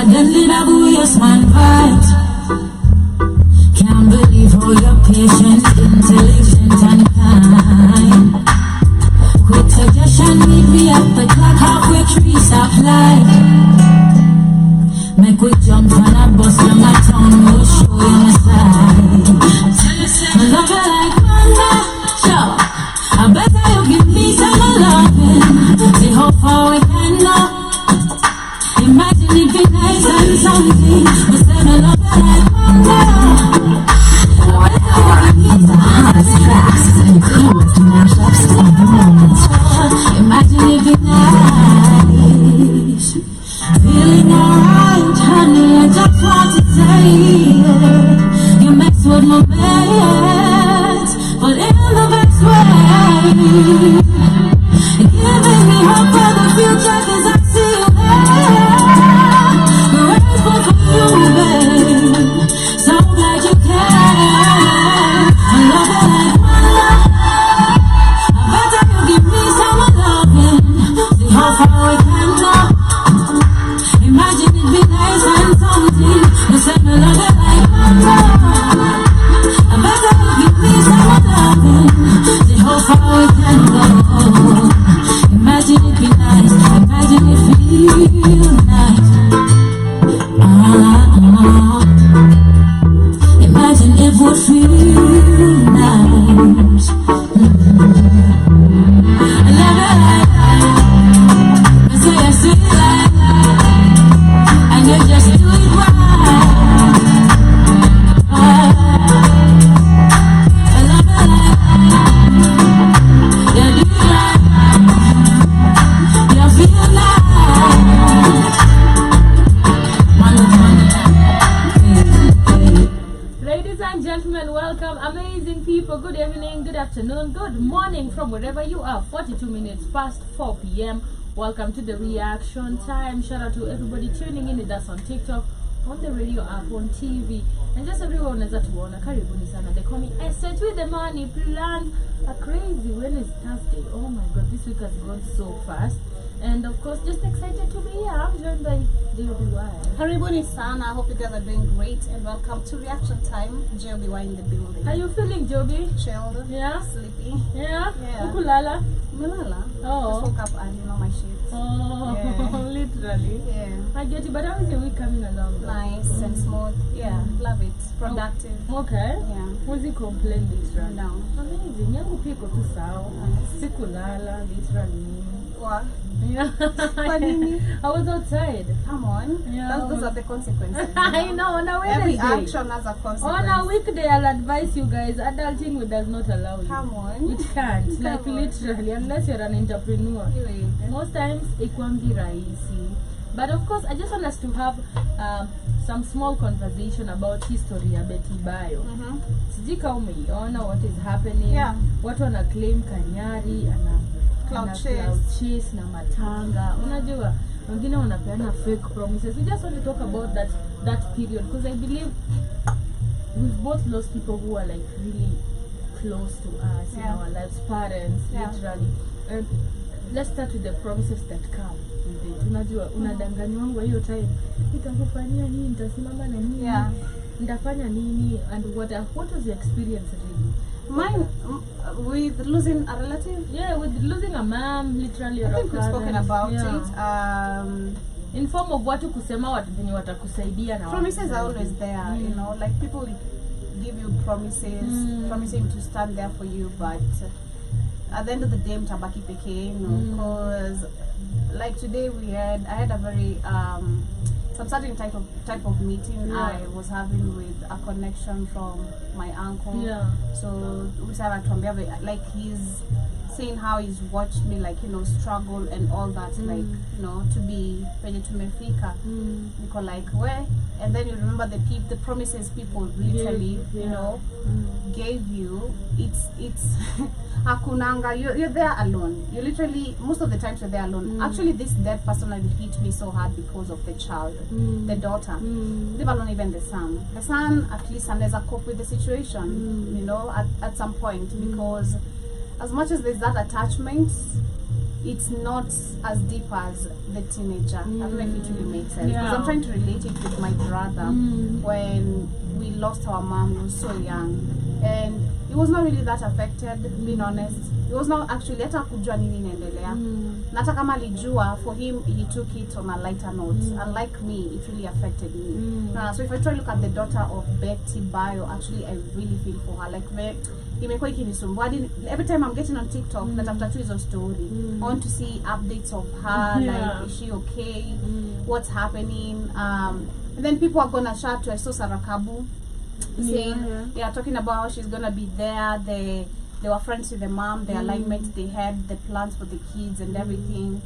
suddenly now we just one fight. Can't believe how you're patient, intelligent and kind. Quick suggestion, meet me at the clock, halfway tree stop light. Make we jump on a bus from my town, we'll show you my side. I love you like Mama, sure. I better you give me some loving. See how far we can go. Imagine it be nice and something. But then I love you like Mama. Imagine it be nice. Feeling alright, honey, I just want to say you mess with my best, but in the best way. Giving me hope for the future, cause I see you there. Grateful for you, babe. So glad you care. I love you like Mama. I better you give me some loving. See how far we can go. Imagine it be nice and something. You said me love you like Mama. I better you give me some loving. See how far we can go. Imagine it be nice. Imagine it feel nice. Imagine it would feel nice. I love it like that. I say I sweet like that. And you just do it right. I love it like that. You do it like that. You feel nice. Ladies and gentlemen, welcome. Amazing people. Good evening, good afternoon, good morning from wherever you are. 42 minutes past 4 p.m. Welcome to the reaction time. Shout out to everybody tuning in with us on TikTok, on the radio app, on TV, and just everyone is at one. Karibuni sana. They call me Estet with the money. Plan a crazy Wednesday, Thursday. Oh my God, this week has gone so fast. And of course, just excited to be here. I'm joined by Joby. Karibuni sana. I hope you guys are doing great and welcome to reaction time. Joby in the building. How you feeling, Joby? Chilled. Yeah. Sleepy. Yeah. Yeah. Ukulala. Malala. Oh. Just woke up and you know my shit. Oh, Yeah. literally. Yeah. I get you, but how is your week coming along? Nice and smooth. Yeah. Love it. Productive. Okay. Yeah. Huwezi complain literally. No. Amazing. Yangu pia iko tu sawa. Nice. Sikulala literally. What? Yeah. Kwa nini? I was outside. Come on. Yeah. Those are the consequences. I know. On a Every Wednesday. action has a consequence. On a weekday, I'll advise you guys. Adulting does not allow you. Come on. It can't. Come Like on. literally, unless you're an entrepreneur. Anyway. Most times it won't be rahisi, but of course I just want us to have some small conversation about history ya Betty Bayo. Sijui kama umeiona what is happening. Yeah. Watu wana claim Kanyari ana Cloud cloud chase na matanga. Unajua wengine wanapeana fake promises. We just want to talk about that period because I believe we've both lost people who are like really close to us in our lives, parents, literally. And let's start with the promises that come with it. Unajua unadanganywa hiyo time, nitakufanyia nini, nitasimama na nini, nitafanya nini, and what was your experience really? Mine with losing a relative? Yeah, with losing a mom, literally. I think we've spoken about it. In form of watu kusema watu venye watakusaidia na promises are always there, you know, like people give you promises, promising to stand there for you, but at the end of the day, mtabaki peke, you know, because like today I had a very some certain type of meeting I was having with a connection from my uncle. So we started talking like he's saying how he's watched me, like, you know, struggle and all that, like, you know, to be penye tumefika. Niko like where, and then you remember the promises people literally you know gave you. It's hakunanga, you're there alone. You literally most of the times you're there alone. Actually, this death personally hit me so hard because of the child, the daughter, leave alone even the son. The son at least anaweza cope with the situation, you know, at some point, because as much as there's that attachment, it's not as deep as the teenager. I don't know if it really makes sense. Because I'm trying to relate it with my brother when we lost our mom. He was so young. And he was not really that affected, being honest. He was not actually, hata kujua nini inaendelea. Nata kama alijua, for him, he took it on a lighter note. Unlike me, it really affected me. So if I try to look at the daughter of Betty Bio, actually I really feel for her. Like, imekuwa ikinisumbua. Every time I'm getting on TikTok, natafuta tu hizo story. I want to see updates of her, like, is she okay? What's happening? And then people are gonna shout to Sarakabu, saying, talking about how she's gonna be there. They were friends with the mom, the alignment they had, the plans for the kids and everything.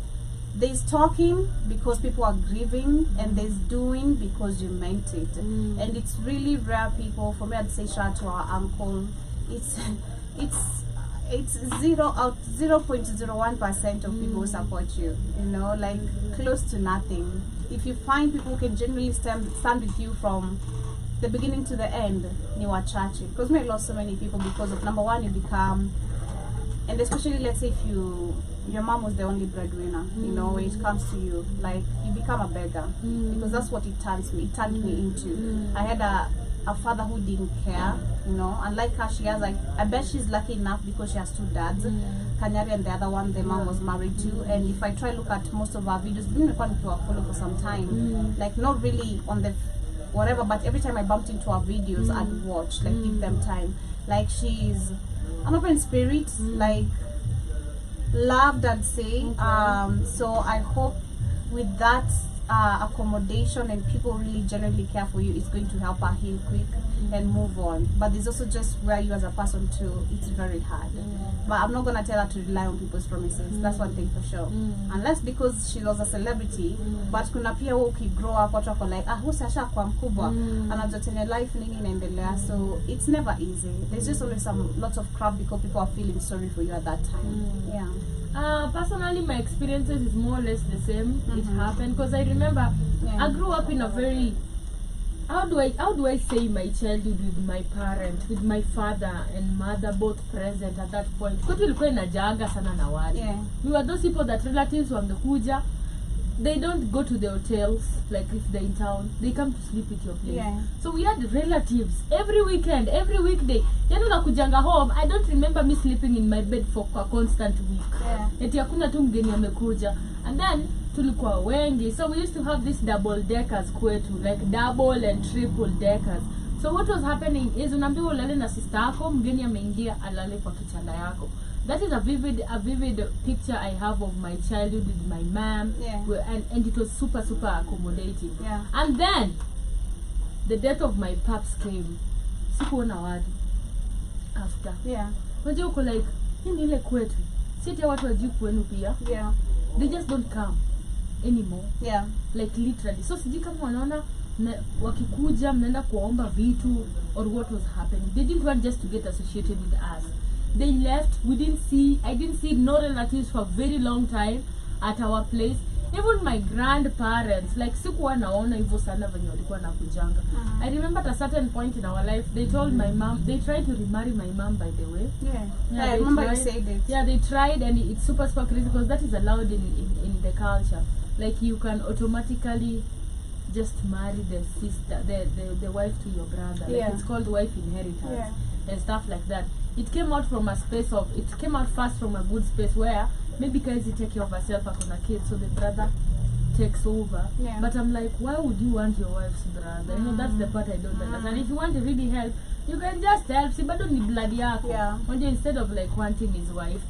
There's talking because people are grieving, and there's doing because you meant it. And it's really rare people. For me, I'd say shout out to our uncle. It's 0.01% of people who support you. You know, like close to nothing. If you find people who can genuinely stand with you from the beginning to the end, you are churchy. Because we lost so many people because of, number one, you become, and especially let's say if your mom was the only breadwinner, you know, when it comes to you, like you become a beggar, because that's what it turned me into. I had a father who didn't care, you know, unlike her, she has, like, I bet she's lucky enough because she has two dads, Kanyari and the other one the mom was married to. And if I try to look at most of our videos, we've been recording to our follow for some time, like not really on the whatever, but every time I bumped into her videos, I'd watch, like give them time. Like she's an open spirit, like loved, I'd say. So I hope with that accommodation and people really genuinely care for you, it's going to help her heal quick and move on. But there's also just where you as a person too, it's very hard. But I'm not gonna tell her to rely on people's promises. That's one thing for sure. Unless because she was a celebrity, but kuna pia wewe ukigrow up watu wako like huyu sasha kwa mkubwa anajua life nini inaendelea. So it's never easy. There's just always lots of crap because people are feeling sorry for you at that time. Personally, my experiences is more or less the same. It happened because I remember I grew up in a very, how do I say, my childhood with my parents, with my father and mother both present at that point. Because tulikuwa inajaga sana na watu. We were those people that relatives wangekuja, they don't go to the hotels, like if they're in town, they come to sleep at your place. So we had relatives every weekend, every weekday. Yenu na kujanga home, I don't remember me sleeping in my bed for a constant week. Eti hakuna tu mgeni amekuja. And then tulikuwa wengi, so we used to have these double deckers kwetu, like double and triple deckers. So what was happening is unaambiwa ulale na sister yako, mgeni ameingia alale kwa kitanda yako. That is a vivid picture I have of my childhood with my mom, and it was super accommodating. And then the death of my paps came. Sikuona watu after. Unajua uko like hii ile kwetu. Sisi watu wajui kwenu pia. They just don't come anymore. Like literally. So siji kama wanaona wakikuja mnaenda kuomba vitu or what was happening. They didn't want just to get associated with us. They left. I didn't see no relatives for a very long time at our place. Even my grandparents, like sikuwa naona hivyo sana venye walikuwa nakujanga. I remember at a certain point in our life, they told my mom, they tried to remarry my mom, by the way. I remember you said it. They tried, and it's super crazy because that is allowed in the culture. Like you can automatically just marry the sister, the wife to your brother. Like it's called wife inheritance and stuff like that. It came out from a space of, it came out first from a good space where maybe guys you take care of herself and a kid, so the brother takes over. But I'm like, why would you want your wife's brother? You know, that's the part I don't understand. If you want to really help, you can just help. See, but don't need blood yako. Instead of like wanting his wife.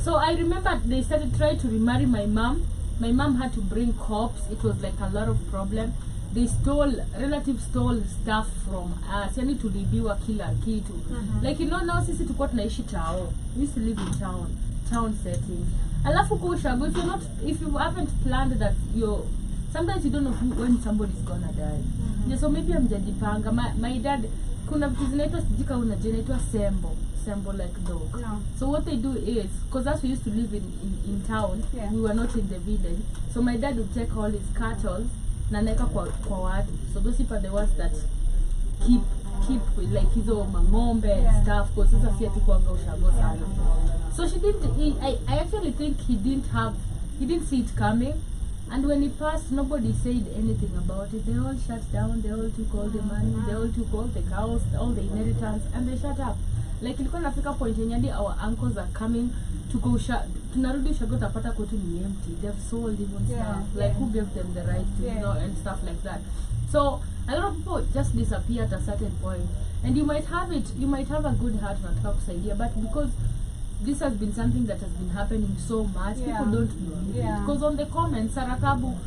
So I remember they started trying to remarry my mom. My mom had to bring cops. It was like a lot of problem. Relatives stole stuff from us. Yani tulibiwa kila kitu. Like, you know, now sisi tuko tunaishi town. We used to live in town setting. Alafu kushago, if you haven't planned that sometimes you don't know when somebody's gonna die. So maybe hamjajipanga. My dad, kuna vitu zinaitwa sijika unajenaitwa sembo like dog. So what they do is, because as we used to live in town, we were not in the village. So my dad would take all his cattle na naeka kwa watu. So those people are the ones that keep like hizo mangombe and stuff, because sasa si ati kuanga ushago sana. So she didn't. I actually think he didn't see it coming. And when he passed, nobody said anything about it. They all shut down. They all took all the money. They all took all the cows, all the inheritance, and they shut up. Like ilikuwa nafika point yenye hadi our uncles are coming to go tunarudi ushago tapata kwetu ni empty. They've sold even stuff. Like who gave them the right to and stuff like that. So a lot of people just disappear at a certain point. And you might have a good heart nataka kusaidia, but because this has been something that has been happening so much, people don't believe it. Because on the comments, Sarakabu,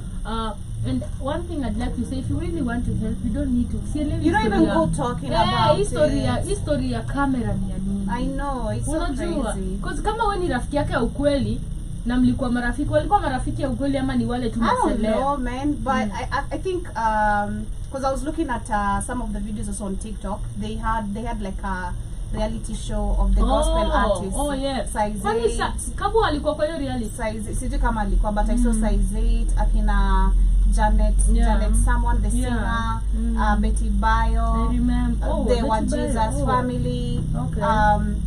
and one thing I'd like to say, if you really want to help, you don't need to. You don't even go talking about history ya camera ni ya nini. I know, it's so crazy. Because kama wewe ni rafiki yake ya ukweli, na mlikuwa marafiki, walikuwa marafiki ya ukweli ama ni wale tu I don't know, man, but I think because I was looking at some of the videos also on TikTok, they had like a reality show of the gospel artists. Oh yes. Size Kabu alikuwa kwa hiyo reality. Size sijui kama alikuwa, but I saw Size 8, akina Janet someone, the singer, Betty Bayo, I remember. they were Jesus family,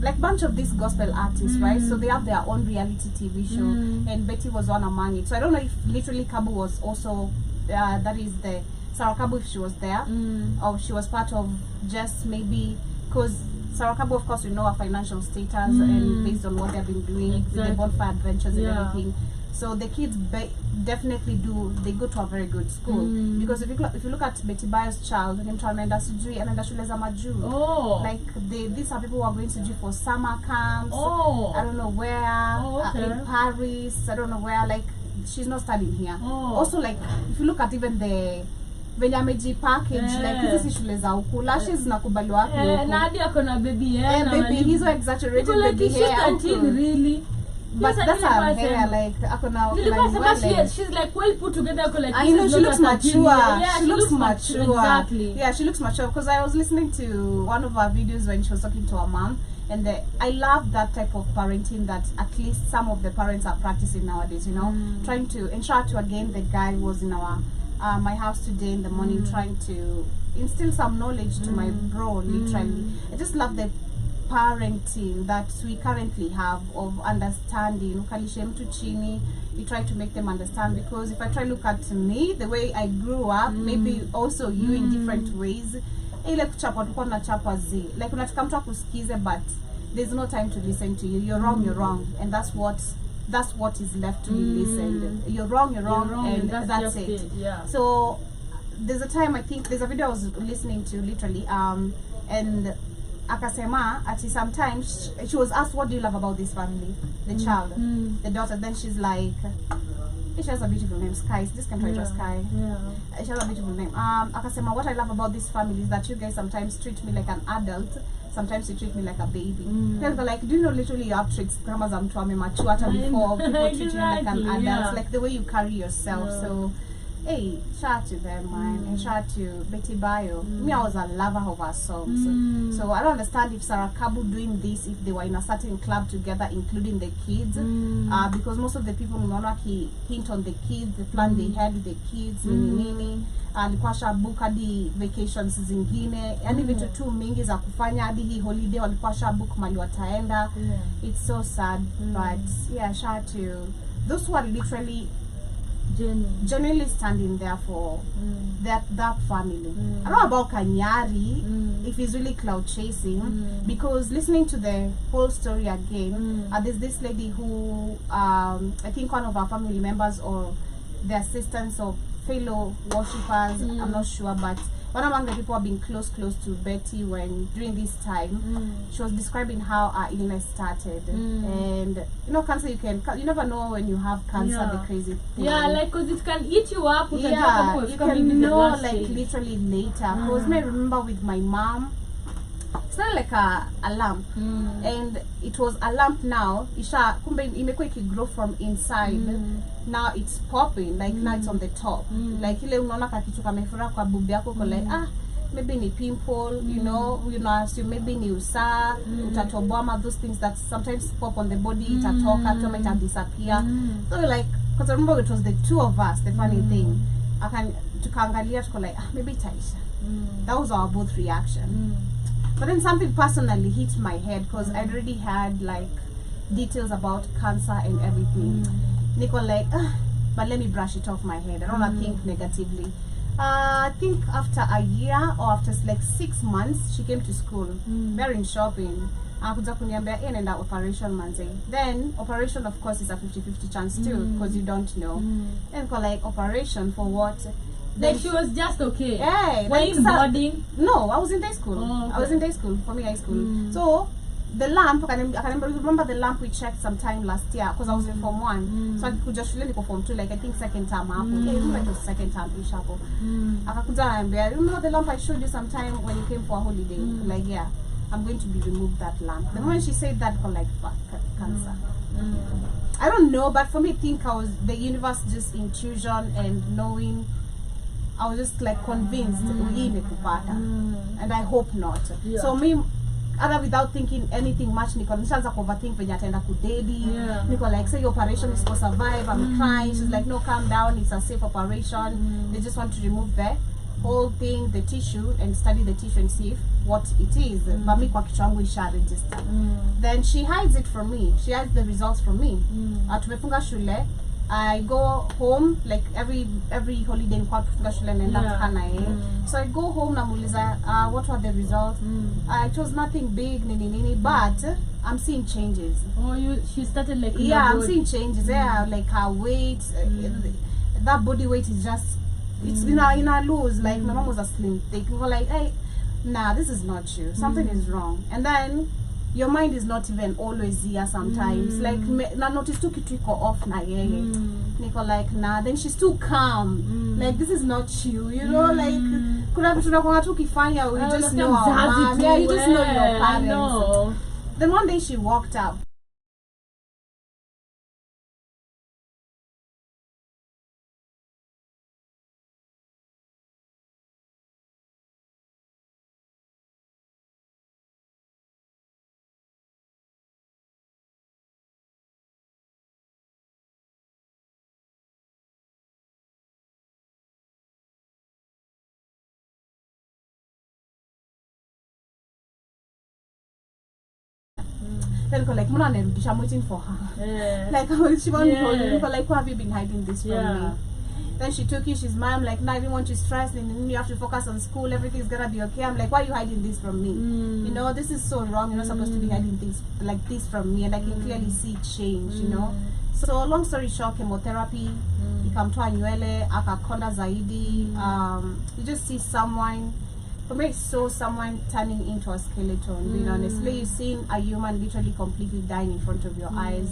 like bunch of these gospel artists, right? So they have their own reality TV show, and Betty was one among it. So I don't know if literally Kabu was also that is the Sarah Kabu, if she was there, or she was part of just maybe because Sarah Kabu, of course, we know her financial status and based on what they've been doing with the bonfire adventures and everything. So the kids definitely they go to a very good school, because if you look at Betty Bayo's child, anaenda shule za majuu. Like these are people who are going to do for summer camps. I don't know where, in Paris, I don't know where. Like she's not studying here. Also, like if you look at even the venye amejipackage, like hizi si shule za huku, lashes zinakubaliwa hapo huku. Na hadi akona baby hair, baby, he's so exaggerated baby hair. Really? But that's her hair, like akona she's like well put together, like I know she looks mature. Yeah, she looks mature. Exactly. Yeah, she looks mature, because I was listening to one of her videos when she was talking to her mom, and I love that type of parenting that at least some of the parents are practicing nowadays, you know, trying to ensure to, again, the guy who was in my house today in the morning, trying to instill some knowledge to my bro, literally. I just love the parenting that we currently have of understanding. Ukalishe mtu chini, you try to make them understand, because if I try look at me, the way I grew up, maybe also you in different ways, ile kuchapa tulikuwa tunachapa zi, like unataka mtu akusikize, but there's no time to listen to you. You're wrong, and that's what is left to be listened. You're wrong, and that's it. Yeah. So there's a time, I think there's a video I was listening to literally, and akasema ati sometimes she was asked, what do you love about this family, the child, the daughter, then she's like, she has a beautiful name, Sky. This can try to Sky. She has a beautiful name. Akasema, what I love about this family is that you guys sometimes treat me like an adult, sometimes you treat me like a baby. Like, do you know literally you have traits kama za mtu amemature hata before people treat you like an adult, like the way you carry yourself. So hey, shout out to them, man, and shout out to Betty Bayo. Me, I was a lover of her songs. So I don't understand if Sarah Kabu doing this, if they were in a certain club together, including the kids, because most of the people he hint on the kids, the plan they had with the kids, nini, alikuwa shabook hadi vacations zingine, yani vitu tu mingi za kufanya hadi hii holiday walikuwa shabook mali wataenda. It's so sad, but yeah, shout out to those who are literally genuinely standing there for that family. I don't know about Kanyari, if he's really cloud chasing, because listening to the whole story again, there's this lady who I think one of our family members or the assistants or fellow worshippers, I'm not sure, but one among the people who have been close to Betty when during this time, she was describing how her illness started. And you know, cancer, you never know when you have cancer, the crazy thing. Yeah, like, because it can eat you up. You can know like literally later. Because I remember with my mom, it's not like a lamp, and it was a lamp now. Isha kumbe imekuwa ikigrow from inside. Now it's popping, like now it's on the top. Like ile unaona kakitu kamefura kwa bubi yako uko like maybe ni pimple, you know assume maybe ni usaa, utatoboa, those things that sometimes pop on the body, itatoka, toma ita disappear. So like, because I remember it was the two of us, the funny thing. Tukaangalia tuko like maybe itaisha. That was our both reaction. But then something personally hit my head, because I already had like details about cancer and everything. Nico like, but let me brush it off my head. I don't want to think negatively. I think after a year or after like 6 months, she came to school. We're in shopping. And operation manze. Then operation, of course, is a 50-50 chance too, because you don't know. And like, operation for what? Then she was just okay. Yeah. Were you in boarding? No, I was in day school. Oh, okay. I was in day school, for me high school. So the lamp, I can remember the lamp we checked sometime last year, because I was in Form 1. So I could just really go Form 2, like I think second term. Yeah, I remember it was second term ish. I remember the lamp I showed you sometime when you came for a holiday. Like, yeah, I'm going to be removed that lamp. The moment she said that, for like, fuck, cancer. I don't know, but for me, I think I was the universe just intuition and knowing. I was just like convinced and I hope not. Yeah. So me, other without thinking anything much, Nico nishaanza overthink when atenda kudedi. Nico like, say your operation is for survive. I'm crying. She's like, no, calm down. It's a safe operation. They just want to remove the whole thing, the tissue, and study the tissue and see what it is. But me kwa kichwa yangu isha register. Then she hides it from me. She hides the results from me. Tumefunga shule. I go home like every holiday in kufunga shule naenda kana so I go home namuuliza what were the results. It was nothing big nini but I'm seeing changes. She started like I'm seeing changes. Like her weight, that body weight is just it's in a loose. Like my mom was a slim thick. We were like, hey, nah, this is not you. Something is wrong. And then your mind is not even always here sometimes. Like, na notice tu kitu iko off na yeye. Niko like, nah, then she's too calm. Like, this is not you, you know, like, kuna vitu nakuanga tu kifanya, you just know our mom. Yeah, you just know your parents. Then one day she walked up. Then like, I'm waiting for her. Like, she wanted to like, why have you been hiding this from me? Then she took it, she's mad. I'm like, nah, I didn't want you stressed, and you have to focus on school, everything's gonna be okay. I'm like, why are you hiding this from me? You know, this is so wrong. You're not supposed to be hiding things like this from me, and I can clearly see change, you know. So long story short, chemotherapy, ikamtoa nywele, akakonda zaidi. You just see someone. For me, I saw someone turning into a skeleton. Being honestly, you've seen a human literally completely dying in front of your eyes.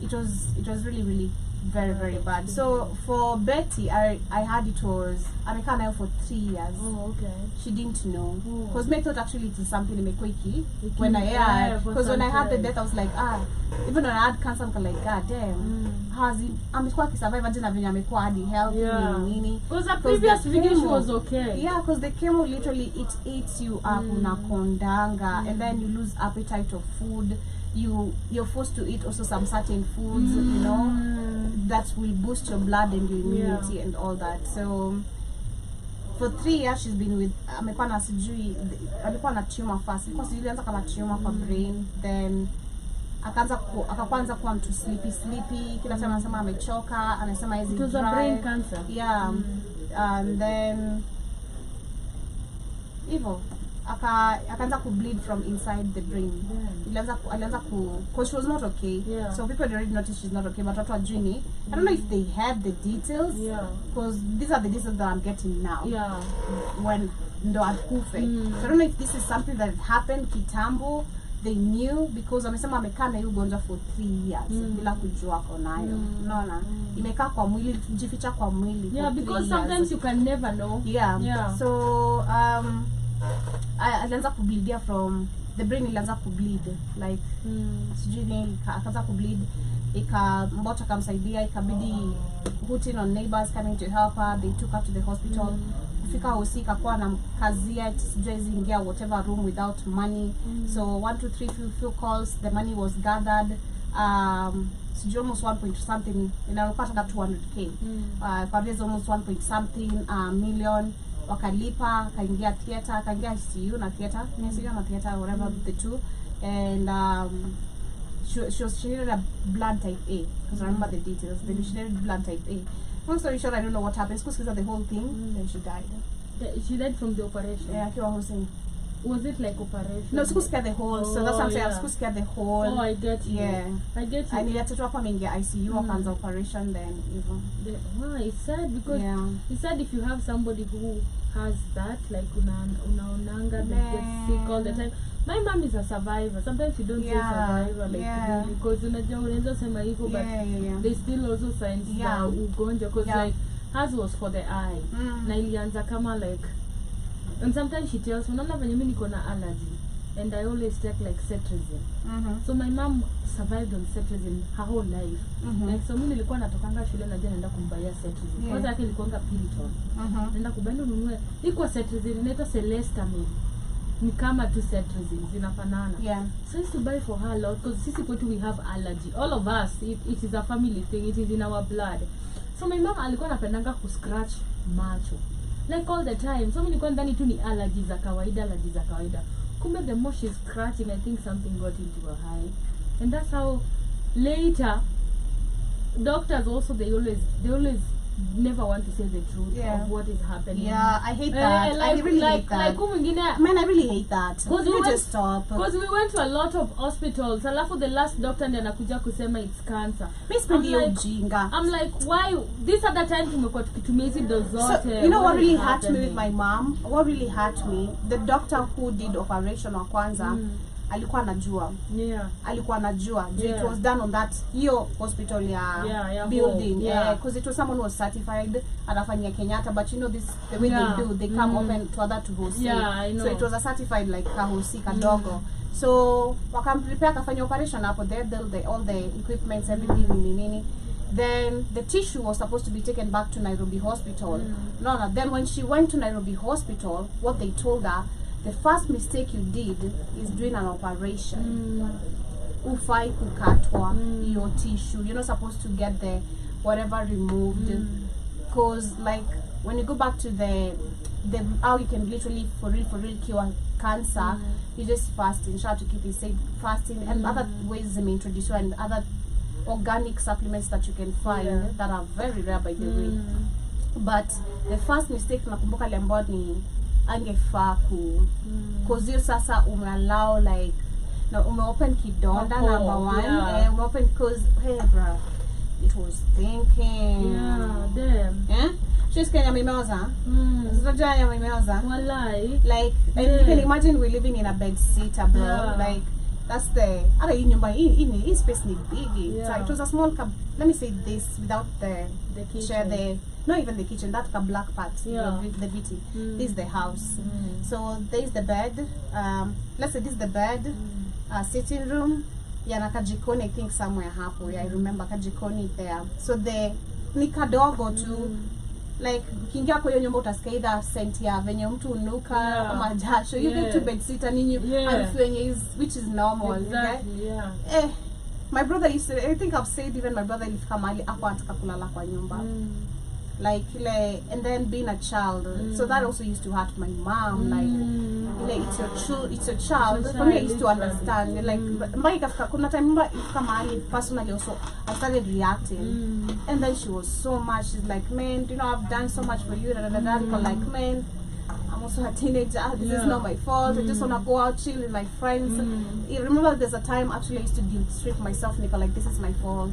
It was really, really very, very bad. So for Betty, I had it was amekaa for 3 years. Oh, okay. She didn't know because me thought actually it is something imekweki when because when I had the death I was like even when I had cancer I'm like god damn how's it amekuwa kisurvive hadi na venye amekuwa hadi healthy nini because the previous video she was okay because the chemo literally it eats you up unakondanga and then you lose appetite of food. You're forced to eat also some certain foods, you know, that will boost your blood and your immunity and all that. So for 3 years she's been with amekuwa na sijui alikuwa na tumor first because ilianza kama tumor kwa brain, then akaanza kuwa mtu sleepy kila time anasema amechoka, anasema hizi it was a brain cancer. And then evil akaanza ku bleed from inside the brain. Alianza because she was not okay. So people already noticed she's not okay, but watu wajuni, I don't know if they had the details because these are the details that I'm getting now. When ndo akufe. So I don't know if this is something that happened kitambo. They knew because wamesema amekaa na hiyo ugonjwa for 3 years bila kujua konayo. Unaona? Imekaa kwa mwili, jificha kwa mwili. Because sometimes you can never know. So alianza kubleedia from the brain, ilianza kubleed like sijui nini, akaanza kubleed, mbota kamsaidia, ikabidi putting on neighbors coming to help her. They took her to the hospital. Kufika husika kwa na kazia sijui ingia whatever room without money. So 1 2 3 few calls, the money was gathered. Sijui almost 1 point something, inalipata 200k. For this almost 1 point something million. Wakalipa, kaingia theater, kaingia ICU na theater, ICU na theater, whatever the two, and she needed a blood type A, because I remember the details. Then she needed blood type A. Long story short, I don't know what happened. Because the whole thing, then she died. She died from the operation? Yeah, Kiwa Hussein. Was it like operation? No, sikusikia the whole. So that's what I'm saying. yeah. Sikusikia the whole. Oh, I get you. Yeah. I get you. I needed to drop him in the ICU after operation then even. It's sad because it's sad if you have somebody who has that, like unaonanga that gets sick all the time. My mom is a survivor. Sometimes you don't say survivor like really, because unaweza sema hivyo, but they still also signs za ugonjwa, because like hers was for the eye. Na ilianza kama like, and sometimes she tells me, unaona venye mimi niko na allergy and I always take like cetirizine. So my mom survived on cetirizine her whole life. Like, so mimi nilikuwa natokanga shule na jana naenda kumbaia cetirizine. Kwanza yake ilikuwa Piriton. Naenda kubanda ununue. Iko cetirizine inaitwa Celestamine. Ni kama tu cetirizine zinafanana. So I used to buy for her a lot because sisi kwetu we have allergy. All of us, it is a family thing. It is in our blood. So my mom alikuwa anapendanga ku scratch macho. Like all the time. So mimi nilikuwa ndani tu ni allergies za kawaida. Kumbe the more she's scratching, I think something got into her eye. And that's how later doctors also they always never want to say the truth of what is happening. Yeah, I hate that. I really hate that. Man, I really hate that. Because we just stop. Because we went to a lot of hospitals. Alafu the last doctor ndiye anakuja kusema it's cancer. I'm like, why? This other time tumekuwa tukitumia hizi dozi zote. So, you know what really hurt me with my mom? What really hurt me? The doctor who did operation wa kwanza, alikuwa anajua. Alikuwa anajua. It was done on that hospital building. Because it was someone who was certified anafanyia Kenyatta, but you know this the way they do, they come open to other to host. I know. So it was a certified like kahosi kadogo. So wakamprepare kafanya operation hapo there, all the equipments, everything. Then the tissue was supposed to be taken back to Nairobi Hospital. No. Then when she went to Nairobi Hospital, what they told her, the first mistake you did is doing an operation. Ufai kukatwa your tissue. You're not supposed to get the whatever removed. Because like when you go back to the how you can literally for real cure cancer, you just fasting. Try to keep it safe, fasting, and other ways they may introduce you, and other organic supplements that you can find that are very rare by the way. But the first mistake nakumbuka liambiwa ni angefaa cause you sasa umeallow like na umeopen kidonda number one umeopen cause hey bro, it was thinking damn she's Kenya mimosa sasa ya mimosa wallahi like and you can imagine we living in a bed sitter bro like that's the other nyumba hii space ni big. So it was a small let me say this without the kitchen, not even the kitchen, that's a black part, the beauty. This is the house. So there is the bed, let's say this is the bed, sitting room, na kajikoni I think somewhere hapo. I remember kajikoni there. So the ni kadogo tu, like ukiingia kwa hiyo nyumba utasikia either scent ya venye mtu unuka ama jasho. You get to bed sitter nini harufu yenye which is normal. My brother used to, I think I've said even my brother ilifika mahali hapo ataka kulala kwa nyumba. Like and then being a child, so that also used to hurt my mom. Like it's your child. For me, I used to understand. Like kuna time ifika mahali personally also I started reacting, and then she was so much. She's like, man, you know I've done so much for you. Like, man, I'm also a teenager. This is not my fault. I just wanna go out, chill with my friends. You remember there's a time actually I used to guilt trip myself, Nika, like this is my fault.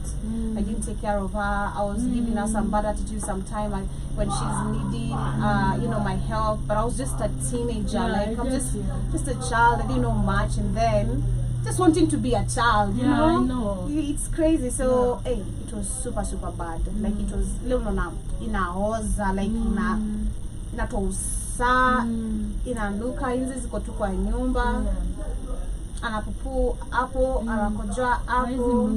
I didn't take care of her. I was giving her some bad attitude sometime when she's needing you know, my help. But I was just a teenager. Like I'm just a child. I didn't know much, and then just wanting to be a child, you know? I know. It's crazy. So hey, it was super bad. Like it was inaoza, like inatosa, inanuka, hizi ziko tu kwa nyumba, anapupu hapo, anakojoa hapo.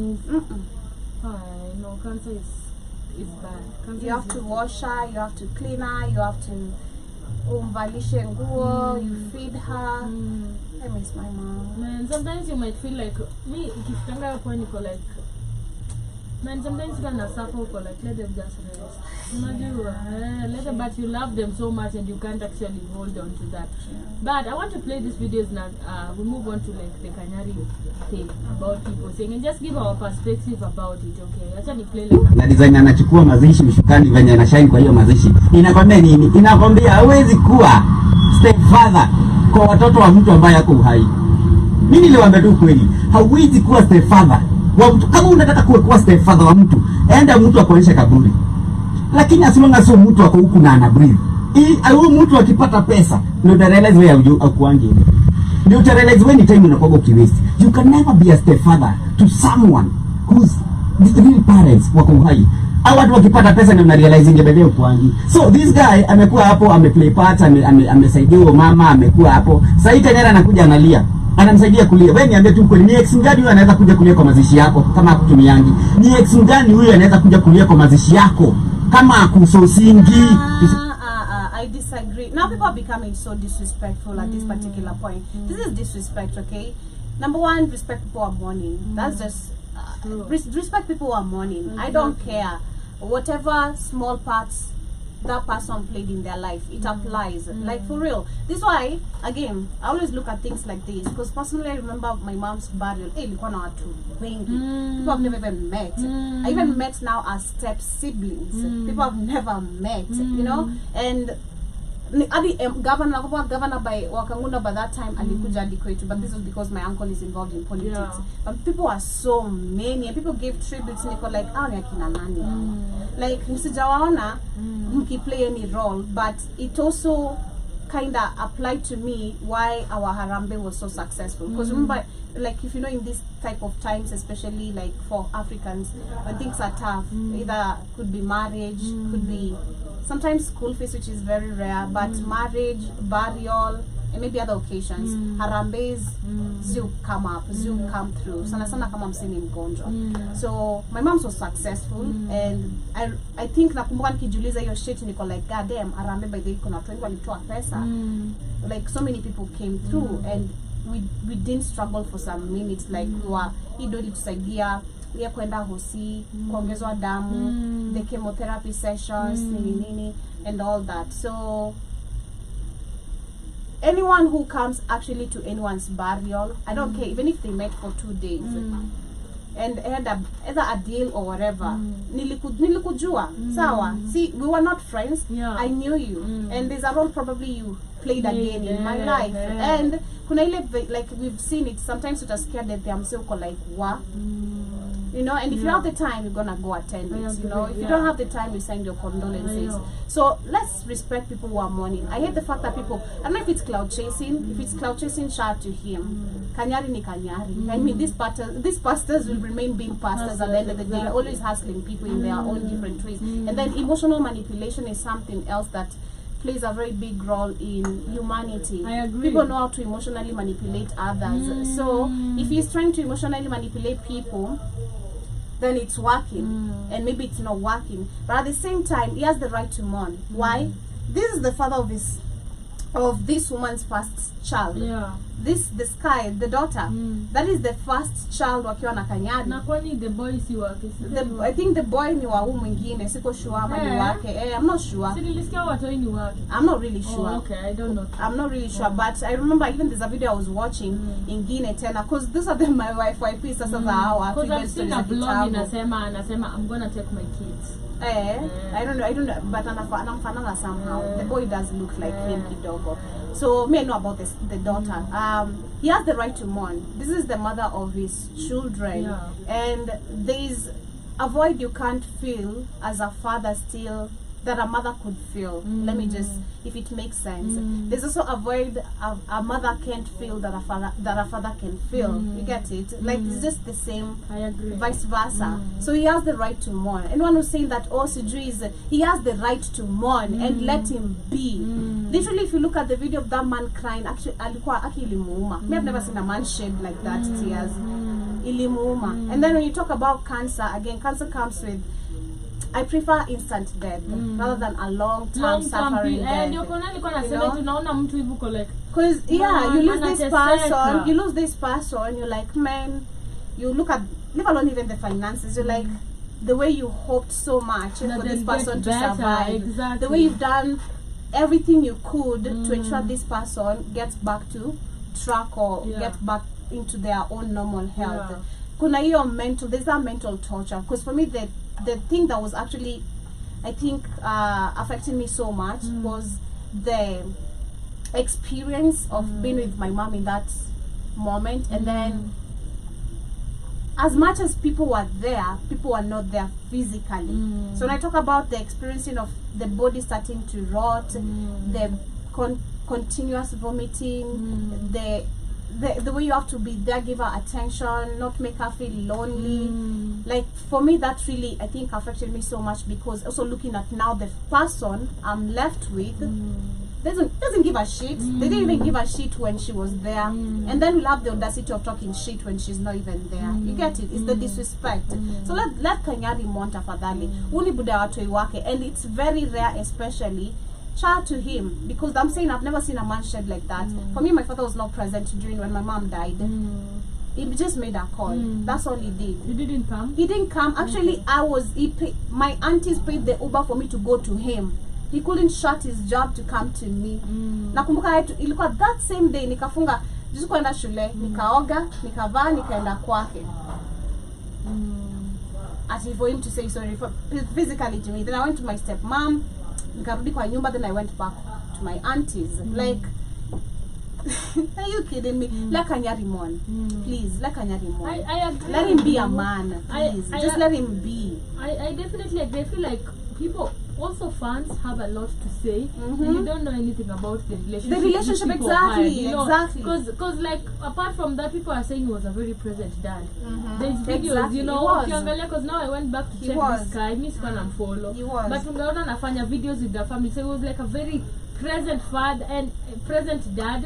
No, cancer is bad. Cancer you have to wash her, you have to clean her, you have to umvalishe nguo, you feed her. I miss my mom. Man, sometimes you might feel like me, ukifikanga hapo niko like Man, sometimes you can suffer for like let them just rest. Let them, but you love them so much and you can't actually hold on to that. But I want to play these videos now. We move on to like the Kanyari thing about people saying and just give our perspective about it, okay? Actually play like na design anachukua mazishi mshukani venye anashine kwa hiyo mazishi. Inakwambia nini? Inakwambia hawezi kuwa stepfather kwa watoto wa mtu ambaye yako uhai. Mimi niliwaambia tu kweli, hauwezi kuwa stepfather wa mtu. Kama unataka kuwa stepfather wa mtu, enda mtu akuonyeshe kaburi. Lakini asimanga sio mtu wako huku na ana breathe. Huyo mtu akipata pesa ndio utarealize wewe akuange. Ndio utarealize wewe ni time unakuwa ukiwaste. You can never be a stepfather to someone who's the real parents wako uhai. Au watu wakipata pesa ndio mnarealize ingebebe ukuangi. So this guy amekuwa hapo, ameplay part, amesaidia mama, amekuwa hapo. Sasa hii Kanyari anakuja analia. Anamsaidia kulia. Wewe niambie tu kweli, ni ex mgani huyo anaweza kuja kulia kwa mazishi yako kama akutumiangi? Ni ex mgani huyo anaweza kuja kulia kwa mazishi yako kama akusosingi? I disagree. Now people are becoming so disrespectful at this particular point. This is disrespect, okay? Number one, respect people who are mourning. That's just respect people who are mourning. Exactly. I don't care whatever small parts that person played in their life, it applies. Like for real. This is why, again, I always look at things like this because personally I remember my mom's burial. People I've never even met. I even met now as step siblings. People I've never met, you know. And governor by Wakanguna by that time alikuja hadi kwetu, but this was because my uncle is involved in politics. But people are so many and people gave tributes and people like ni akina nani. Like nisijawaona play any role, but it also kinda applied to me why our Harambe was so successful. Because remember, like if you know, in this type of times, especially like for Africans, when things are tough, either could be marriage, could be sometimes school fees, which is very rare, but marriage, burial, and maybe other occasions, Harambes still come up, still come through. Sana sana kama mseni mgonjwa. So my mom was successful, and I think nakumbuka nikijiuliza hiyo shit niko like, god damn, Harambe by the way kuna watu wengi walitoa pesa. Like so many people came through, and we didn't struggle for some minutes, like hii ndio ilitusaidia ya kwenda hosi, kuongezwa damu, the chemotherapy sessions, nini, and all that. So anyone who comes actually to anyone's burial, I don't care, even if they met for 2 days and had either a deal or whatever, nilikujua, sawa. See, we were not friends, I knew you, and there's a role probably you played again in my life, and kuna ile, like we've seen it, sometimes you're scared that I'm so like, what? You know, and if you have the time, you're gonna go attend it. You know, if you don't have the time, you send your condolences. So let's respect people who are mourning. I hate the fact that people, I don't know if it's cloud chasing. If it's cloud chasing, shout to him. Kanyari ni Kanyari. I mean, these pastors will remain being pastors at the end of the day, always hustling people in their own different ways. And then emotional manipulation is something else that plays a very big role in humanity. I agree. People know how to emotionally manipulate others. So if he's trying to emotionally manipulate people, then it's working, and maybe it's not working. But at the same time, he has the right to mourn. Why? This is the father of this woman's first child. The Sky, the daughter, that is the first child wakiwa na Kanyari. Na kwani the boy si wake? I think the boy ni wa huyu mwingine, siko sure ama ni wake. I'm not sure. Silisikia watoi ni wake. I'm not really sure. Oh, okay, I don't know. I'm not really sure, but I remember even there's a video I was watching ingine tena, because those are them my wife sasa za hawa. Because I've seen a blog anasema I'm gonna take my kids. I don't know, but anamfanana somehow. The boy does look like him kidogo. So me I know about the daughter. He has the right to mourn. This is the mother of his children, and there's a void you can't feel as a father still that a mother could feel. Let me just, if it makes sense. There's also a void a mother can't feel that a father can feel. You get it? Like it's just the same. I agree. Vice versa. So he has the right to mourn. Anyone who's saying that he has the right to mourn and let him be. Literally, if you look at the video of that man crying, actually alikuwa ilimuuma. Me, I've never seen a man shed like that tears. Ilimuuma. And then when you talk about cancer, again, cancer comes with, I prefer instant death rather than a long-term suffering death. Because you lose this person, you're like, man, you look at, leave alone even the finances, you're like, the way you hoped so much That for this they'll person get to better, survive, exactly. the way you've done everything you could to ensure this person gets back to track or gets back into their own normal health. Kuna hiyo there's that mental torture, because for me the thing that was actually, I think, affecting me so much was the experience of being with my mom in that moment, and then as much as people were there, people were not there physically. So when I talk about the experiencing of the body starting to rot, the continuous vomiting, the way you have to be there, give her attention, not make her feel lonely. Like for me, that really, I think, affected me so much, because also looking at now the person I'm left with doesn't give a shit. They didn't even give a shit when she was there, and then we'll have the audacity of talking shit when she's not even there. You get it? It's the disrespect. So let Kanyari monta fadhali uni buda watoi wake, and it's very rare, especially shout to him, because I'm saying I've never seen a man shed like that. For me, my father was not present during when my mom died. He just made a call. That's all he did. He didn't come? He didn't come. Actually, my aunties paid the Uber for me to go to him. He couldn't shut his job to come to me. Nakumbuka ilikuwa that same day nikafunga juzi kwenda shule, nikaoga, nikavaa, nikaenda kwake. As if for him to say sorry physically to me. Then I went to my stepmom, nikarudi kwa nyumba, then I went back to my aunties. Like, are you kidding me? Let Kanyari mon. Please, let Kanyari mon. I agree. Let him be a man. Please. Just let him be. I definitely agree. I feel like people, also fans, have a lot to say, and you don't know anything about the relationship. The relationship, these people exactly, had, you know, exactly. Because like, apart from that, people are saying he was a very present dad. There's videos, Exactly, you know, because now I went back to check this guy, Miss Can follow. But ungaona anafanya videos with the family, so he was like a very present father and present dad,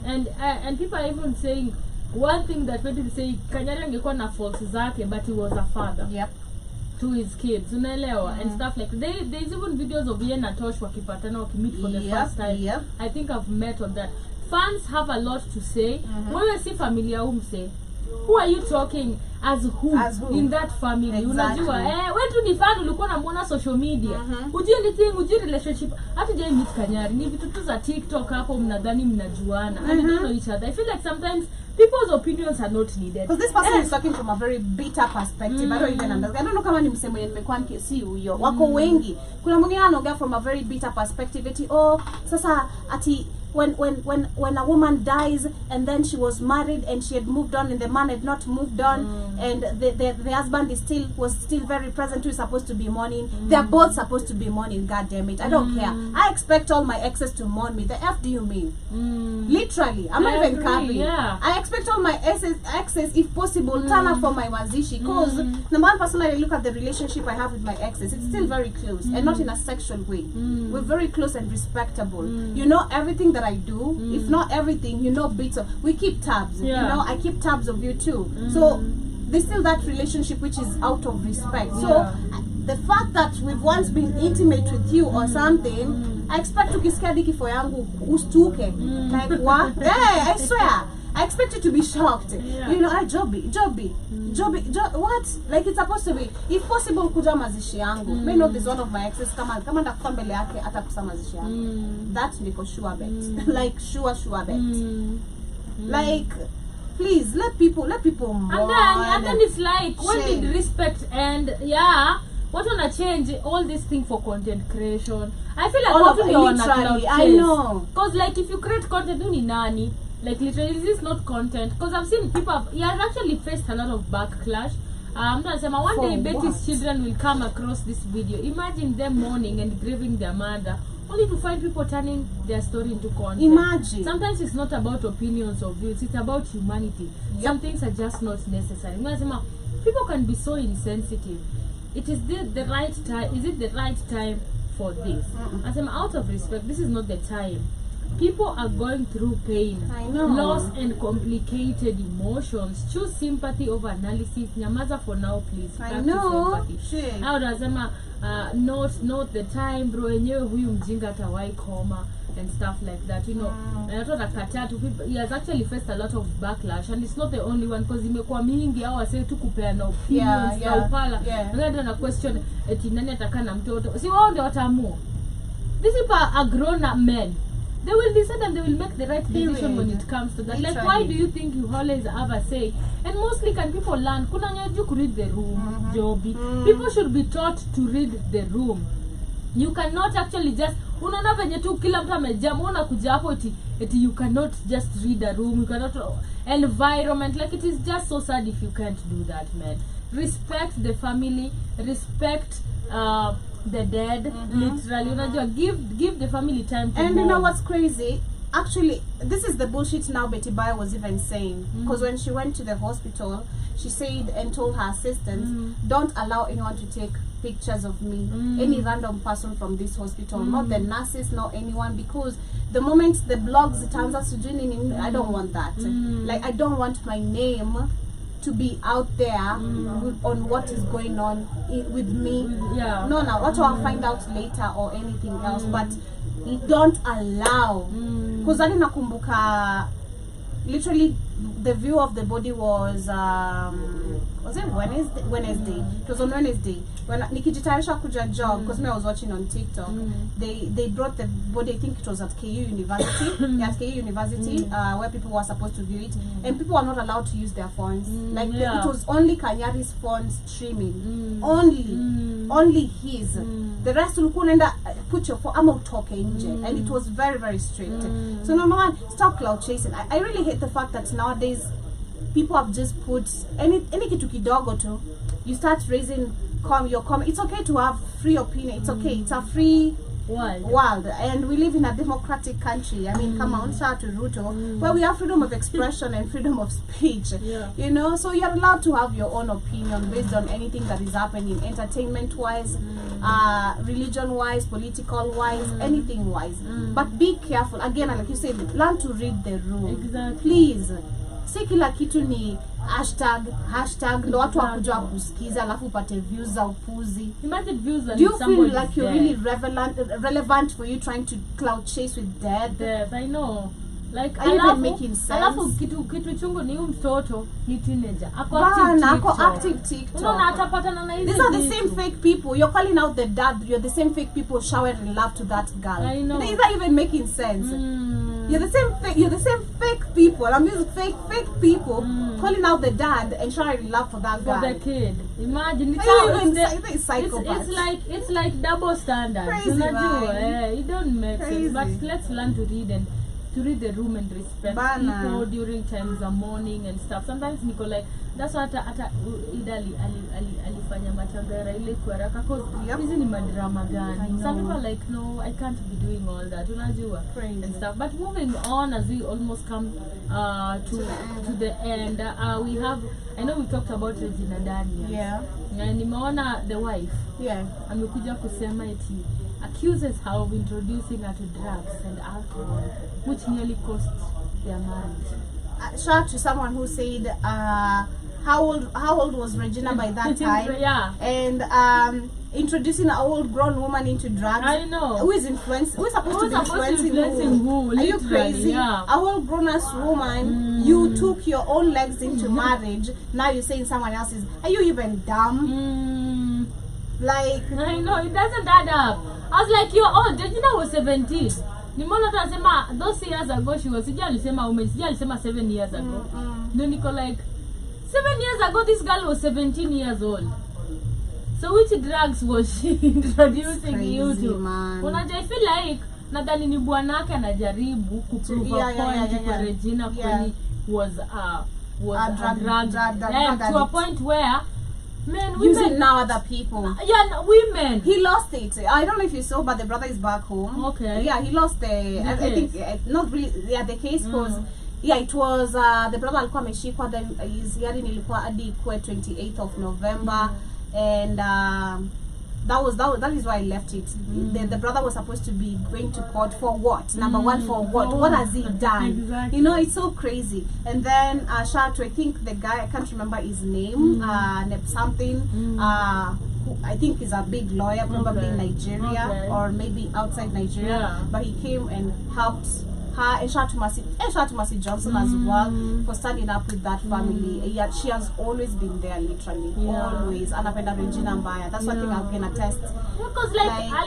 and people are even saying one thing that people say Kanyari angekuwa na faults zake, but he was a father. To his kids, unaelewa, and stuff like there's even videos of Ian and Tosh wakipatana wakimit for the first time. I think I've met on that. Fans have a lot to say. Wewe si familia umse. Who are you talking as who in that family? Unajua wewe tu ni fan, ulikuwa unamuona social media. Ujui anything, ujui relationship. Hata je meet Kanyari ni vitu tu za TikTok hapo, mnadhani mnajuana. And you don't know each other. I feel like sometimes people's opinions are not needed. Because this person is talking from a very bitter perspective. I don't even understand. I don't know kama ni msemo yenye nimekuwa nikisi huyo. Wako wengi. Kuna mwingine anaongea from a very bitter perspective. Eti sasa ati when a woman dies and then she was married and she had moved on and the man had not moved on and the husband was still very present, who is supposed to be mourning. They're both supposed to be mourning. God damn it, I don't care. I expect all my exes to mourn me. The F do you mean? Literally, I'm not even capping. I expect all my exes, if possible, turn up for my mazishi, because the man personally, look at the relationship I have with my exes, it's still very close and not in a sexual way. We're very close and respectable. You know everything that I do, if not everything, you know bits of, we keep tabs, you know, I keep tabs of you too. So there's still that relationship which is out of respect. So the fact that we've once been intimate with you or something, I expect to ukisikia diki for yangu ustuke. Like what? Hey, I swear, I expect you to be shocked. You know, Joby, what? Like it's supposed to be, if possible, kuja mazishi yangu. May know this one of my exes, kama ndakufa mbele yake atakusa mazishi yangu. That niko sure bet. Like sure bet. Like, please let people mourn. And then it's like, when did respect end? What wanna change all this thing for content creation? I feel like all of literally, I know. Because like if you create content, you need nani. Like literally, this is not content. Because I've seen people he has actually faced a lot of backlash. I'm not saying one day Betty's children will come across this video. Imagine them mourning and grieving their mother, only to find people turning their story into content. Imagine. Sometimes it's not about opinions or views, it's about humanity. Some things are just not necessary. People can be so insensitive. It is the right time. Is it the right time for this? As I'm out of respect, this is not the time. People are going through pain, loss, and complicated emotions. Choose sympathy over analysis. Nyamaza for now, please. Sympathy. How does not the time, bro? Enyewe huyu mjinga atawai koma. and stuff like that, you know. And I thought Katatu, he has actually faced a lot of backlash, and it's not the only one, because imekuwa mingi au wase tu kupeana opinions na upala. Ndio na question eti nani ataka na mtoto. Si wao ndio wataamua. These people are grown up men. They will decide and they will make the right decision when it comes to that. Like, why do you think you always have a say? And mostly can people learn? Kuna nyaju ku read the room, Joby. People should be taught to read the room. You cannot actually just unaona venye tu kila mtu amejama unakuja hapo eti you cannot just read a room, you cannot environment, like it is just so sad if you can't do that, man. Respect the family, respect the dead, literally. Unajua, give the family time to and you know what's crazy? Actually, this is the bullshit now Betty Bayo was even saying, because when she went to the hospital, she said and told her assistants, don't allow anyone to take pictures of me, any random person from this hospital, not the nurses, not anyone, because the moment the blogs turns us to doing, I don't want that. Like, I don't want my name to be out there on what is going on with me. No, what I'll find out later or anything else, but don't allow, because I didn't nakumbuka, literally the view of the body was it Wednesday? It was on Wednesday when nikijitayarisha kuja job, because me I was watching on TikTok. They brought the body, I think it was at KU University, at KU University, where people were supposed to view it, and people were not allowed to use their phones. Like it was only Kanyari's phones streaming, only his. The rest ulikuwa unaenda put your phone ama utoke nje, and it was very, very strict. So number one, stop cloud chasing. I really hate the fact that nowadays people have just put any kitu kidogo tu, you start raising your comment. It's okay to have free opinion, it's okay, it's a free world, and we live in a democratic country. I mean, come on, shout to Ruto, where we have freedom of expression and freedom of speech, you know, so you're allowed to have your own opinion based on anything that is happening, entertainment wise, religion wise, political wise, anything wise, but be careful. Again, like you said, learn to read the room, please. Si kila kitu ni hashtag ndo watu wakuja kusikiza alafu upate views za upuzi. Imagine views. Do you feel like you're really relevant for you trying to cloud chase with death? I know. Like, are you even making sense? Alafu kitu chungu ni mtoto ni teenager. Ako active TikTok. Unaona atapatana na hizi. These are the same fake people. You're calling out the dad. You're the same fake people showering love to that girl. I know. Is that even making sense? You're the same fake people. I'm using fake people calling out the dad and showering love for that guy. For the kid. Imagine it's like double standards. Crazy, man. It don't make sense. But let's learn to read and to read the room and respect people during times of mourning and stuff. Sometimes Nico, like, that's what hata idali alifanya matangara ile kwa haraka, cause hizi ni madrama gani. Some people are like, no, I can't be doing all that, unajua, and stuff. But moving on, as we almost come to the end, we have, I know we talked about Regina Daniels. Na nimeona the wife amekuja kusema eti accuses her of introducing her to drugs and alcohol, which nearly cost their marriage. Shout to someone who said, how old was Regina by that time? And introducing an old grown woman into drugs. I know. Who is supposed to be influencing who? Are you crazy? A whole grown ass woman, you took your own legs into marriage, now you're saying someone else is. Are you even dumb? Like, I know, it doesn't add up. I was like, you're old. Regina was 17. Nimona tasema those years ago she was alisema 7 years ago. No, Nico, like 7 years ago this girl was 17 years old. So which drugs was she introducing you to? Unajua, I feel like nadhani ni bwanake anajaribu kuprove a point kwa Regina kwani was a drug to a point where men, women, using now other people. Women. He lost it. I don't know if you saw, but the brother is back home. Okay. Yeah, he lost I think not really. Yeah, the case because it was the brother alikuwa ameshikwa, then his hearing ilikuwa hadi kwa 28th of November, and that is why I left it. The brother was supposed to be going to court for what? Number one, for what? What has he done? Exactly. You know, it's so crazy. And then shout to, I think the guy, I can't remember his name, something, who I think is a big lawyer, probably in Nigeria Okay. or maybe outside Nigeria. Yeah. But he came and helped her, and shout to Mercy Johnson as well for standing up with that family. Yeah, she has always been there, literally, always. Anapenda Regina Mbaya. That's one thing I can attest. Because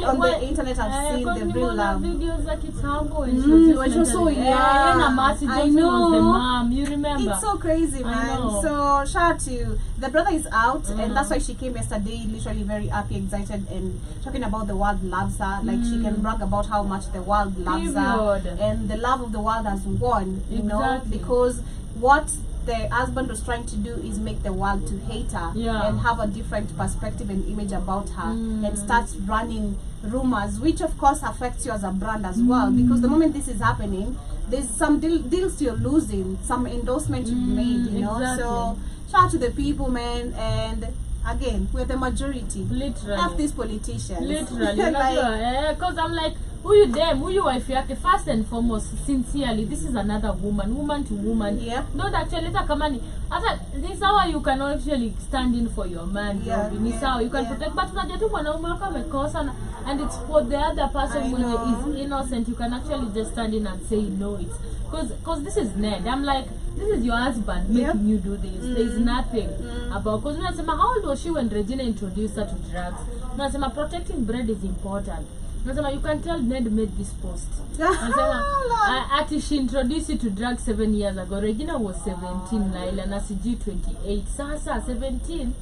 On the internet, I've seen the real love. videos like it's humble and She was so young. Mercy I Johnson was the know. mom. You remember? It's so crazy, I man. know. So shout out to the brother is out, and that's why she came yesterday, literally very happy, excited, and talking about the world loves her. Like she can brag about how much the world loves her, Period. and the love of the world has won. You know, Exactly. because what the husband was trying to do is make the world to hate her and have a different perspective and image about her, and start running rumors, which of course affects you as a brand as well, because the moment this is happening, there's some deals you're losing, some endorsement you've made, you know. Exactly. So shout out to the people, man, and again, we're the majority. Literally. F these politicians. Literally. Like, Because I'm like, who you them, who you wife yake, first and foremost, sincerely, this is another woman to woman. Yeah. Don't actually this how you can actually stand in for your man. Yeah, Joby. This how you can protect, but unajua tu mwanaume wako amekosa and it's for the other person I when know. is innocent. You can actually just stand in and say no. It's because this is Ned. I'm like, this is your husband making you do this. There's nothing about, because unasema how old was she when Regina introduced her to drugs? Unasema protecting bread is important. Unasema you can tell Ned made this post. Unasema ati she introduced you to drugs 7 years ago. Regina was 17 Laila na sijui 28. Sasa 17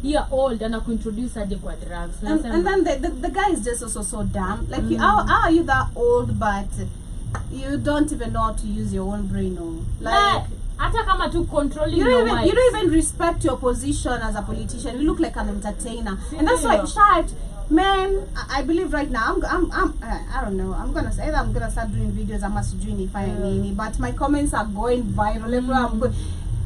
year old and introduce her kwa drugs. and then the guy is just also so dumb. Like how are you that old but you don't even know how to use your own brain? Like hata kama tu controlling you your don't wife. even respect your position as a politician. You look like an entertainer, and that's why shout, man. I believe right now I don't know. I'm gonna start doing videos. I'm not doing if I need, but my comments are going viral. Everywhere I'm going.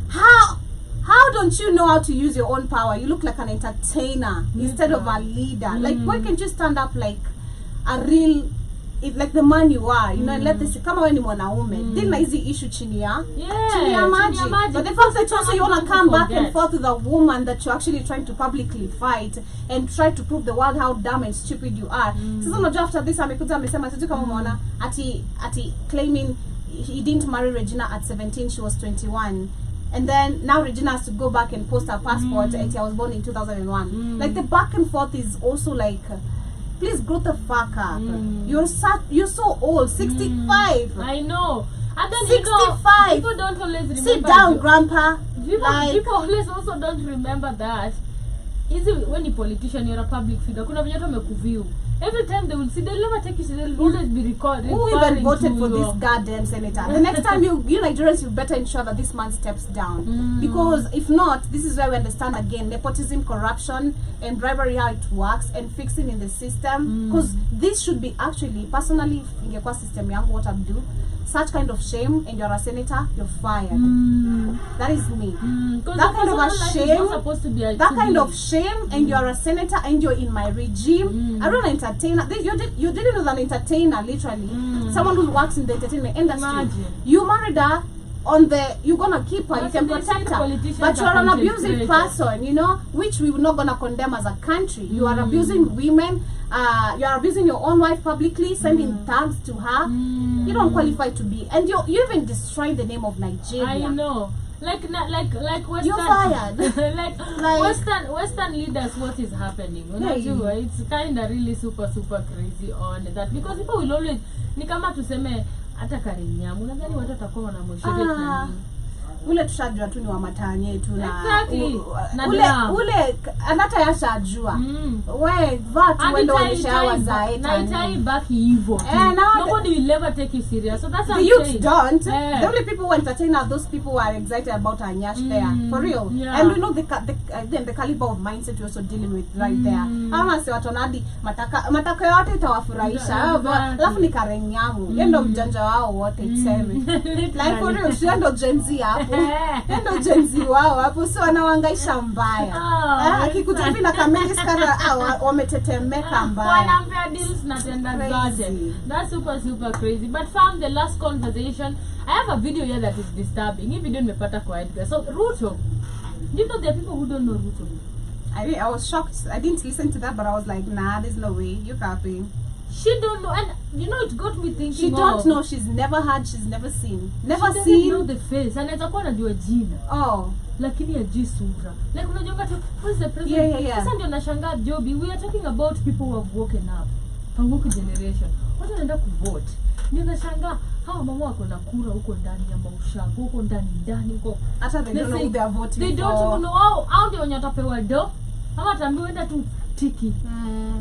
How don't you know how to use your own power? You look like an entertainer instead of a leader. Like why can't you stand up like a real, like the man you are, you know, and let this kama wewe ni mwanaume deal na hizi issue chini ya maji. But the fact that also you want to come back and forth with a woman that you're actually trying to publicly fight and try to prove the world how dumb and stupid you are. Sasa unajua after this amekuja amesema sisi kama umeona ati claiming he didn't marry Regina at 17, she was 21. And then now Regina has to go back and post her passport and I was born in 2001. Like the back and forth is also like, please grow the fuck up. You're so old, 65. I know. And then 65. People don't always remember. Sit down, grandpa. People always also don't remember that. Easy when you're a politician, you're a public figure. Kuna vijana wamekuview. Every time they will see, they'll never take you, they'll always be recording. Who even voted for this goddamn senator? The next time you Nigerians, you better ensure that this man steps down. Because if not, this is where we understand again nepotism, corruption, and bribery, how it works, and fixing in the system. Because this should be actually, personally, in your system, what I do, such kind of shame, and you're a senator, you're fired. That is me. That kind of a shame, that kind of shame, and you're a senator, and you're in my regime. I don't entertainer. You're dealing with an entertainer, literally. Someone who works in the entertainment industry. Imagine. You married her you're gonna keep her, you can protect her, but you're an abusive person, you know, which we're not gonna condemn as a country. You are abusing women, you are abusing your own wife publicly, sending thugs to her. You don't qualify to be, and you even destroy the name of Nigeria. I know. Like Western, you're fired. like Western leaders, what is happening? It's kind of really super crazy on that, because people will always ni kama tuseme hata Karinyamu, nadhani watu watakuwa wanamshote nani. Ule tushajua tu ni wa matanye tu na ule anata yashajua. We vatu wendo walishawa zae tani. Na baki hivyo. Nobody will ever take you serious. So that's what the youth don't. Yeah. The only people who entertain are those people who are excited about Anyash there. For real. Yeah. And we know the caliber of mindset you're also dealing with right there. Ama si watu nadi mataka yote itawafurahisha. Alafu ni Karenyamu. Yendo mjanja wao wote itseme. Like for real, she ndo Gen Z hapo. Ndio jenzi wao hapo, sio wanawangaisha mbaya. Akikutambi na kamera skara wametetemeka mbaya. Wanampea deals na tenda zote. That's super crazy. But from the last conversation, I have a video here that is disturbing. Hii video nimepata kwa Edgar. So Ruto, you know there are people who don't know Ruto. I was shocked. I didn't listen to that, but I was like, nah, there's no way. You capping. She don't know, and you know it got me thinking. She don't know. She's never heard. She's never seen. Never she seen. Know the face, and it's a jua jina. Oh. Lakini ajui sura. Like unajua tu who's the president? Yeah. Sasa ndio nashangaa Joby. We are talking about people who have woken up. A woke generation. Watu wanaenda kuvote. Ndio nashangaa hawa mama wako na kura huko ndani ya maushago, huko ndani huko. Hata they don't know who they are voting they for. Don't even know how ndio watapewa do. Ama tambiwa enda tu tiki.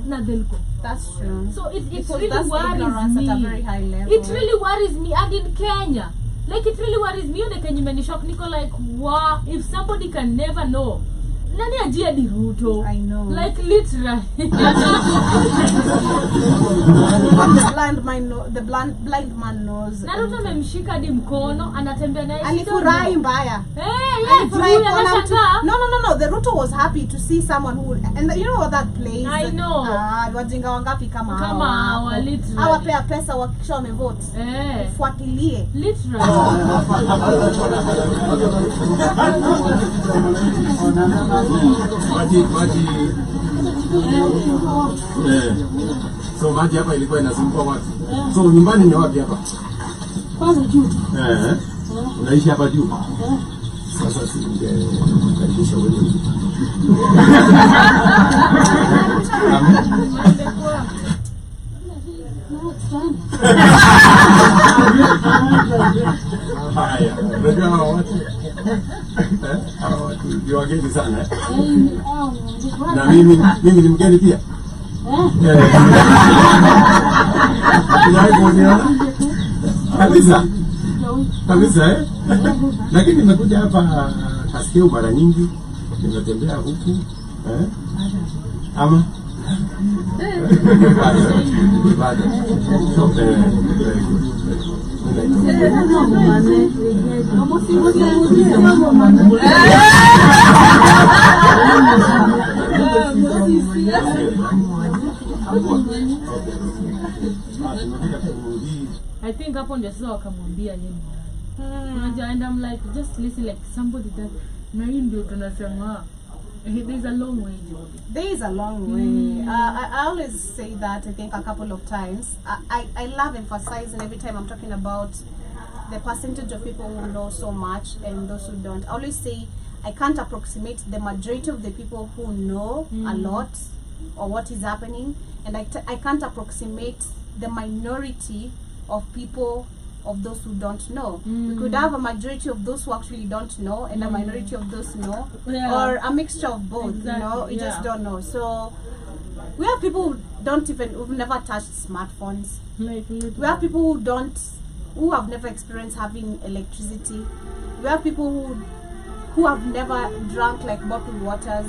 Na delko. That's true. So it because really that's worries me. At a very high level. It really worries me, and in Kenya. Like it really worries me. You can imagine shock Nico like wow, if somebody can never know. Nani ajia di Ruto? I know. Like literally. the blind man knows. Na Ruto amemshika di mkono anatembea naye. Alifurahi mbaya. No. The Ruto was happy to see someone who, and you know what that plays. I know. Wajinga wangapi kama hawa literally. Hawapea pesa wakisha wamevote. Fuatilie. Literally. So maji hapa ilikuwa inasumbua watu. So nyumbani ni wapi hapa? Kwanza juu. Unaishi hapa juu? Sasa si ndio wewe. Haya, ndio watu. Watu ndio wageni sana. Na mimi ni mgeni pia. Kabisa lakini nimekuja hapa Kaskeu mara nyingi, nimetembea huku ama I think hapo ndio sasa wakamwambia yeye. And I'm like, just listen, like somebody that na hii ndio tunasema there's a long way, Joby. There is a long way. I always say that, I think a couple of times. I love emphasizing every time I'm talking about the percentage of people who know so much and those who don't. I always say I can't approximate the majority of the people who know a lot or what is happening, and I can't approximate the minority of people of those who don't know. We could have a majority of those who actually don't know and a minority of those who know, or a mixture of both. Exactly, you know, you just don't know. So we have people who've never touched smartphones. We have people who have never experienced having electricity. We have people who have never drunk like bottled waters.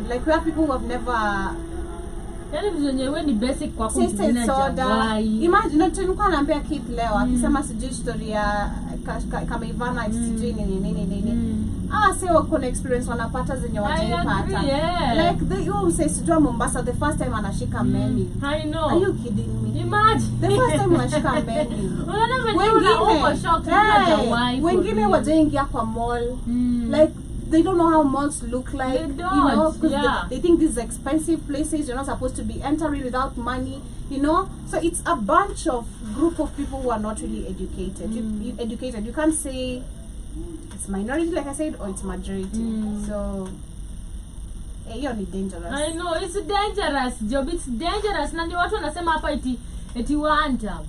Like we have people who have never basic kwa tasted soda. Imagine tulikuwa naambia Keith leo akisema sijui story ya kama Ivana sijui nini. Sio kuna experience wanapata zenye wajaipata. Like you say sijui Mombasa the first time anashika menu. I know. Are you kidding me? Imagine. The first time anashika menu. Wengine wajaingia kwa mall. Like they don't know how malls look like. They don't, they think these expensive places you're not supposed to be entering without money, you know. So it's a bunch of group of people who are not really educated. You can't say it's minority like I said or it's majority. So you're dangerous. I know it's dangerous, Job. It's dangerous. Na ndio watu wanasema hapa eti wanta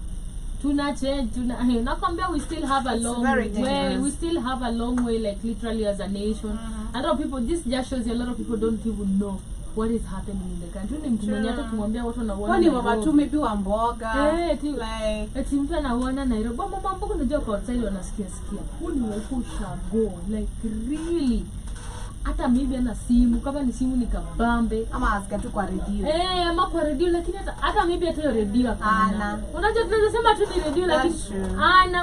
nakwambia we still have a long way. We still have a long way, like literally as a nation. A lot of people, this just shows you a lot of people don't even know what is happening in the country. Ni mtu mwenye hata kumwambia watu na wana. Kwani mama tu maybe wa mboga. Eti mtu anaona Nairobi. Mama mboga unajua kwa outside wanasikia. Huni wakusha go like really. Hata maybe ana simu, kama ni simu ni kabambe ama asikia tu kwa radio. Ama kwa radio, lakini hata maybe hata hiyo radio hapana. Unajua tunasema tu ni radio lakini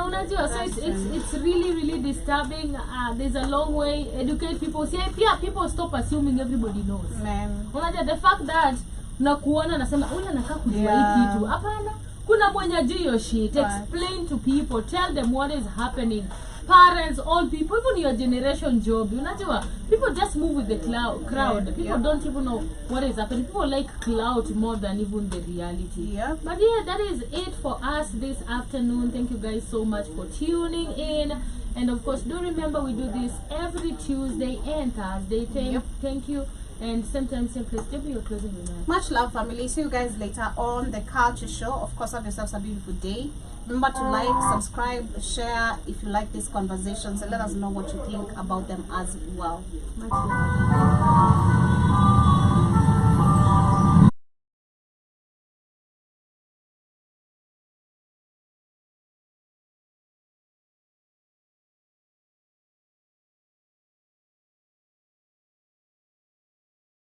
unajua so it's really disturbing. There's a long way. Educate people. See, people stop assuming everybody knows. Unajua the fact that unakuona nasema ule anakaa kujua hii kitu. Hapana. Kuna mwenye juu hiyo shit. Explain to people. Tell them what is happening. parents, old people, even your generation, Joby. Unajua, people just move with the crowd. People don't even know what is happening. People like clout more than even the reality. Yeah. But yeah, that is it for us this afternoon. Thank you guys so much for tuning in. And of course, do remember we do this every Tuesday and Thursday. Thank you. And sometimes simply stay for your closing remarks. Much love, family. See you guys later on the Culture Show. Of course, have yourselves a beautiful day. Remember to like, subscribe, share if you like these conversations, and let us know what you think about them as well. Much love.